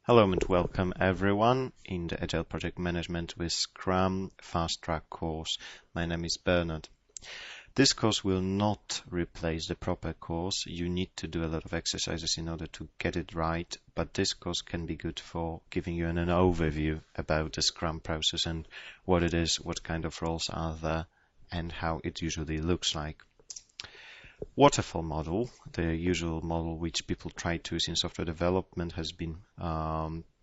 Hello and welcome everyone in the Agile Project Management with Scrum Fast Track course. My name is Bernard. This course will not replace the proper course. You need to do a lot of exercises in order to get it right, but this course can be good for giving you an overview about the Scrum process and what it is, what kind of roles are there, and how it usually looks like. Waterfall model, the usual model which people try to use in software development, has been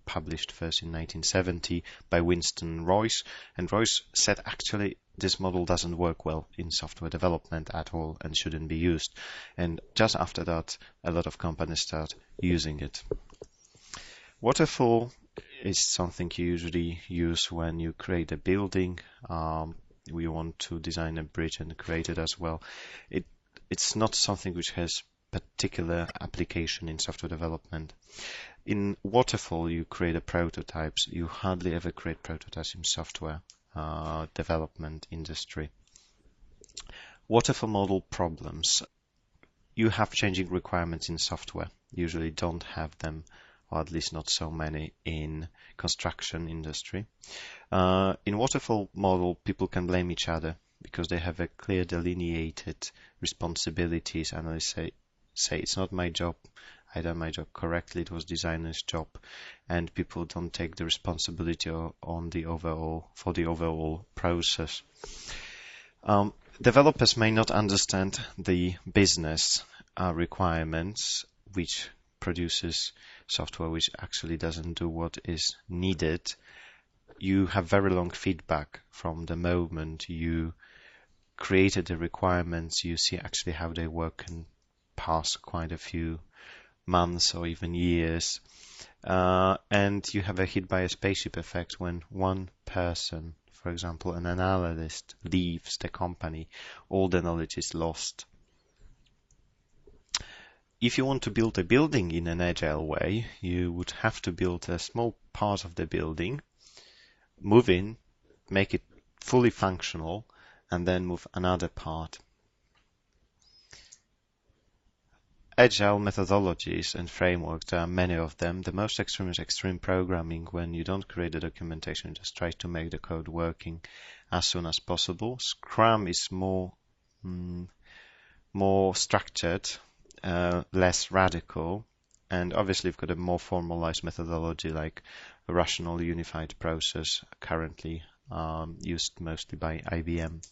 published first in 1970 by Winston Royce, and Royce said actually this model doesn't work well in software development at all and shouldn't be used. And just after that, a lot of companies start using it. Waterfall is something you usually use when you create a building. We want to design a bridge and create it as well. It's not something which has particular application in software development. In Waterfall, you create a prototypes. You hardly ever create prototypes in software development industry. Waterfall model problems. You have changing requirements in software. Usually don't have them, or at least not so many in construction industry. In Waterfall model, people can blame each other because they have a clear delineated responsibilities, and they say it's not my job, I done my job correctly, it was designer's job, and people don't take the responsibility for the overall process. Developers may not understand the business requirements, which produces software which actually doesn't do what is needed. You have very long feedback from the moment you created the requirements. You see actually how they work and pass quite a few months or even years. And you have a hit by a spaceship effect when one person, for example, an analyst, leaves the company, all the knowledge is lost. If you want to build a building in an agile way, you would have to build a small part of the building, move in, make it fully functional, and then move another part. Agile methodologies and frameworks, there are many of them. The most extreme is extreme programming, when you don't create the documentation, just try to make the code working as soon as possible. Scrum is more structured, less radical, and obviously we've got a more formalized methodology like a rational unified process, currently used mostly by IBM.